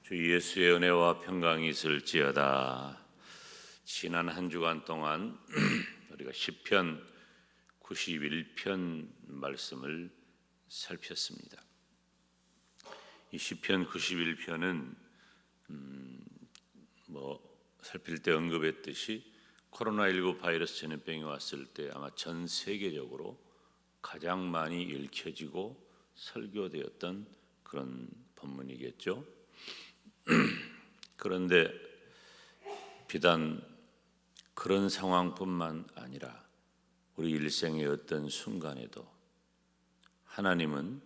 주 예수의 은혜와 평강이 있을지어다. 지난 한 주간 동안 우리가 시편 91편 말씀을 살폈습니다. 이 시편 91편은 살필 때 언급했듯이 코로나19 바이러스 전염병이 왔을 때 아마 전 세계적으로 가장 많이 읽혀지고 설교되었던 그런 본문이겠죠. 그런데 비단 그런 상황뿐만 아니라 우리 일생의 어떤 순간에도 하나님은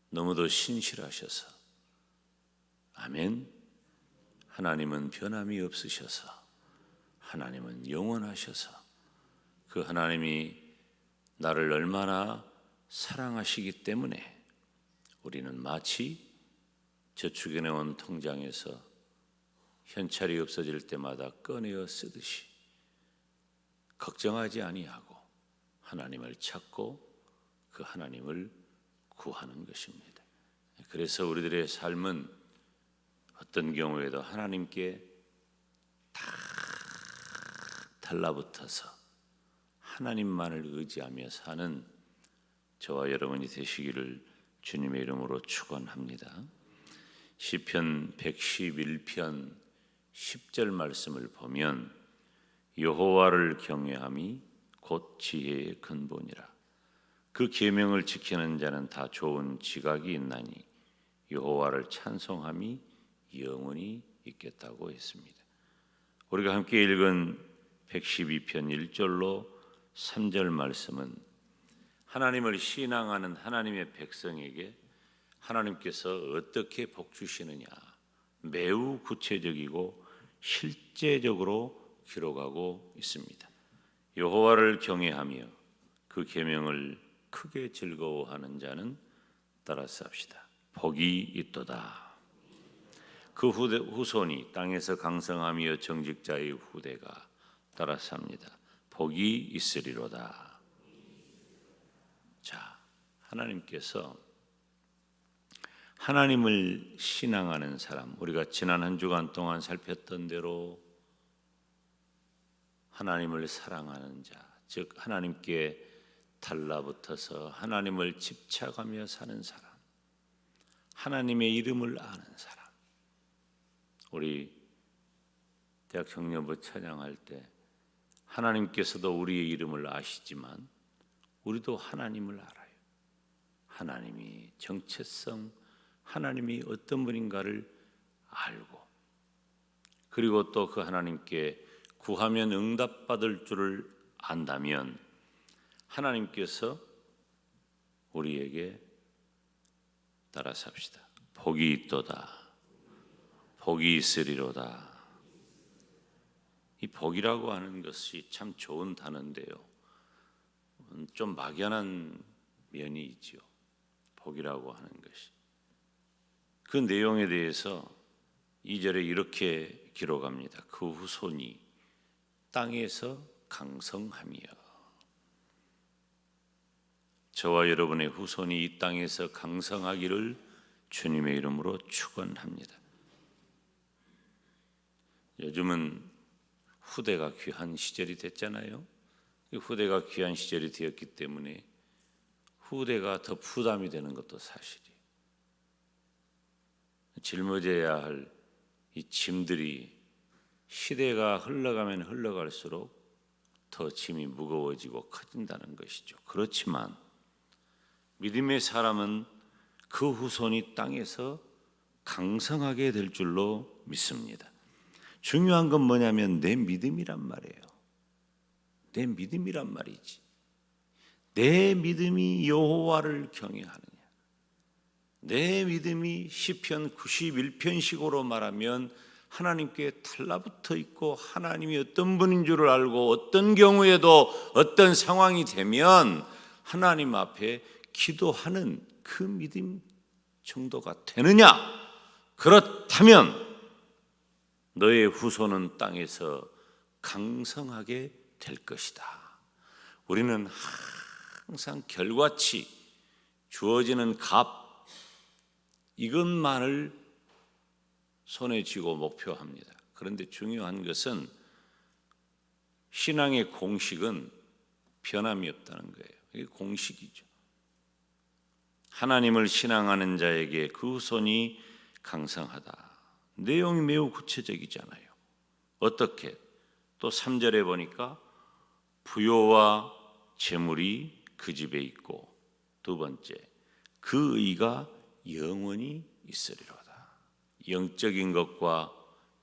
너무도 신실하셔서, 아멘, 하나님은 변함이 없으셔서, 하나님은 영원하셔서, 그 하나님이 나를 얼마나 사랑하시기 때문에 우리는 마치 저축해놓은 통장에서 현찰이 없어질 때마다 꺼내어 쓰듯이 걱정하지 아니하고 하나님을 찾고 그 하나님을 구하는 것입니다. 그래서 우리들의 삶은 어떤 경우에도 하나님께 다 달라붙어서 하나님만을 의지하며 사는 저와 여러분이 되시기를 주님의 이름으로 축원합니다. 시편 111편 10절 말씀을 보면 여호와를 경외함이 곧 지혜의 근본이라. 그 계명을 지키는 자는 다 좋은 지각이 있나니 여호와를 찬송함이 영원히 있겠다고 했습니다. 우리가 함께 읽은 112편 1절로 3절 말씀은 하나님을 신앙하는 하나님의 백성에게 하나님께서 어떻게 복 주시느냐, 매우 구체적이고 실제적으로 기록하고 있습니다. 여호와를 경외하며 그 계명을 크게 즐거워하는 자는 따라서 합시다. 복이 있도다. 그 후손이 땅에서 강성하며 정직자의 후대가 따라서 합니다. 복이 있으리로다. 자, 하나님께서 하나님을 신앙하는 사람, 우리가 지난 한 주간 동안 살폈던 대로 하나님을 사랑하는 자, 즉 하나님께 달라붙어서 하나님을 집착하며 사는 사람, 하나님의 이름을 아는 사람. 우리 대학 청년부 찬양할 때 하나님께서도 우리의 이름을 아시지만 우리도 하나님을 알아요. 하나님이 정체성, 하나님이 어떤 분인가를 알고, 그리고 또 그 하나님께 구하면 응답받을 줄을 안다면 하나님께서 우리에게 따라서 합시다. 복이 있도다. 복이 있으리로다. 이 복이라고 하는 것이 참 좋은 단어인데요, 좀 막연한 면이 있죠. 복이라고 하는 것이. 그 내용에 대해서 2절에 이렇게 기록합니다. 그 후손이 땅에서 강성하며. 저와 여러분의 후손이 이 땅에서 강성하기를 주님의 이름으로 축원합니다. 요즘은 후대가 귀한 시절이 됐잖아요. 후대가 귀한 시절이 되었기 때문에 후대가 더 부담이 되는 것도 사실이에요. 짊어져야 할 이 짐들이 시대가 흘러가면 흘러갈수록 더 짐이 무거워지고 커진다는 것이죠. 그렇지만 믿음의 사람은 그 후손이 땅에서 강성하게 될 줄로 믿습니다. 중요한 건 뭐냐면 내 믿음이란 말이에요. 내 믿음이란 말이지. 내 믿음이 여호와를 경외하느냐, 내 믿음이 시편 91편식으로 말하면 하나님께 달라붙어 있고 하나님이 어떤 분인 줄을 알고 어떤 경우에도 어떤 상황이 되면 하나님 앞에 기도하는 그 믿음 정도가 되느냐? 그렇다면 너의 후손은 땅에서 강성하게 될 것이다. 우리는 항상 결과치, 주어지는 값, 이것만을 손에 쥐고 목표합니다. 그런데 중요한 것은 신앙의 공식은 변함이 없다는 거예요. 이게 공식이죠. 하나님을 신앙하는 자에게 그 손이 강성하다. 내용이 매우 구체적이잖아요. 어떻게? 또 3절에 보니까 부요와 재물이 그 집에 있고, 두 번째, 그 의가 영원히 있으리로다. 영적인 것과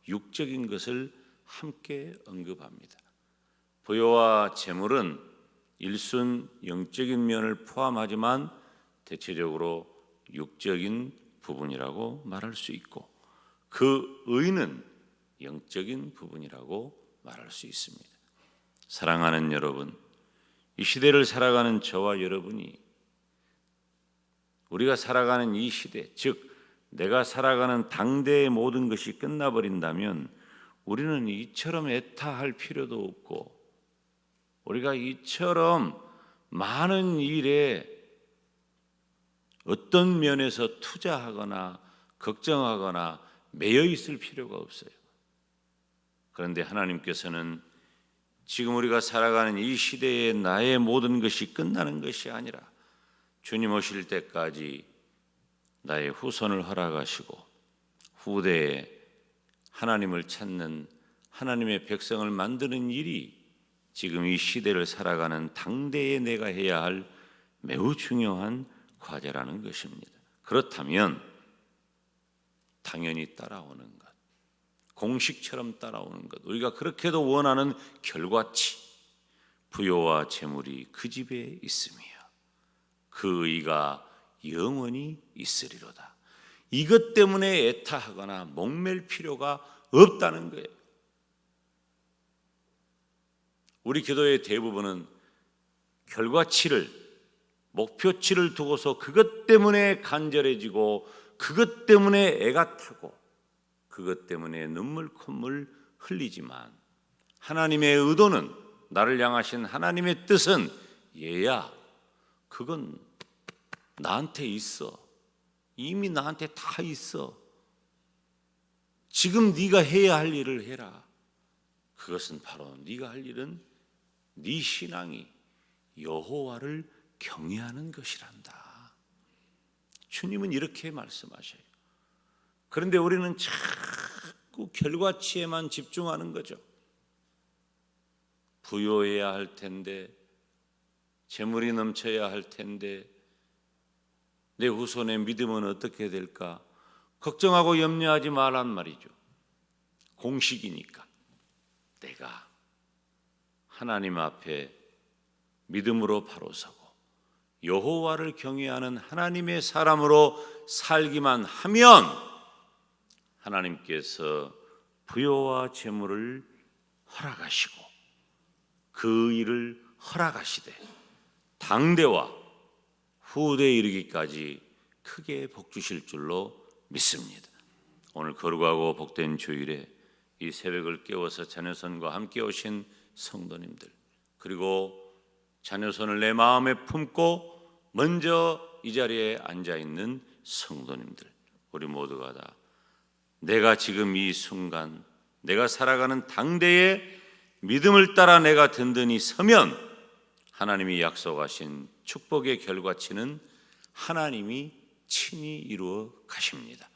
육적인 것을 함께 언급합니다. 부요와 재물은 일순 영적인 면을 포함하지만 대체적으로 육적인 부분이라고 말할 수 있고, 그 의는 영적인 부분이라고 말할 수 있습니다. 사랑하는 여러분, 이 시대를 살아가는 저와 여러분이 우리가 살아가는 이 시대, 즉 내가 살아가는 당대의 모든 것이 끝나버린다면 우리는 이처럼 애타할 필요도 없고, 우리가 이처럼 많은 일에 어떤 면에서 투자하거나 걱정하거나 매여 있을 필요가 없어요. 그런데 하나님께서는 지금 우리가 살아가는 이 시대에 나의 모든 것이 끝나는 것이 아니라 주님 오실 때까지 나의 후손을 허락하시고 후대에 하나님을 찾는 하나님의 백성을 만드는 일이 지금 이 시대를 살아가는 당대에 내가 해야 할 매우 중요한 과제라는 것입니다. 그렇다면 당연히 따라오는 것, 공식처럼 따라오는 것, 우리가 그렇게도 원하는 결과치, 부요와 재물이 그 집에 있으며 그 의가 영원히 있으리로다. 이것 때문에 애타하거나 목맬 필요가 없다는 거예요. 우리 기도의 대부분은 결과치를, 목표치를 두고서 그것 때문에 간절해지고 그것 때문에 애가 타고 그것 때문에 눈물 콧물 흘리지만, 하나님의 의도는, 나를 향하신 하나님의 뜻은 얘야, 그건 나한테 있어. 이미 나한테 다 있어. 지금 네가 해야 할 일을 해라. 그것은 바로 네가 할 일은 네 신앙이 여호와를 경외하는 것이란다. 주님은 이렇게 말씀하셔요. 그런데 우리는 자꾸 결과치에만 집중하는 거죠. 부요해야 할 텐데, 재물이 넘쳐야 할 텐데, 내 후손의 믿음은 어떻게 될까? 걱정하고 염려하지 말란 말이죠. 공식이니까. 내가 하나님 앞에 믿음으로 바로 서고 여호와를 경외하는 하나님의 사람으로 살기만 하면 하나님께서 부요와 재물을 허락하시고 그 일을 허락하시되 당대와 후대에 이르기까지 크게 복 주실 줄로 믿습니다. 오늘 거룩하고 복된 주일에 이 새벽을 깨워서 자녀선과 함께 오신 성도님들, 그리고 자녀선을 내 마음에 품고 먼저 이 자리에 앉아있는 성도님들, 우리 모두가 다 내가 지금 이 순간 내가 살아가는 당대에 믿음을 따라 내가 든든히 서면 하나님이 약속하신 축복의 결과치는 하나님이 친히 이루어 가십니다.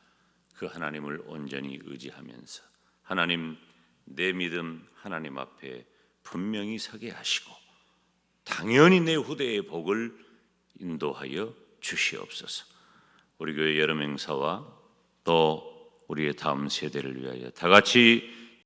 그 하나님을 온전히 의지하면서 하나님, 내 믿음 하나님 앞에 분명히 서게 하시고 당연히 내 후대의 복을 인도하여 주시옵소서. 우리 교회 여름 행사와 또 우리의 다음 세대를 위하여 다 같이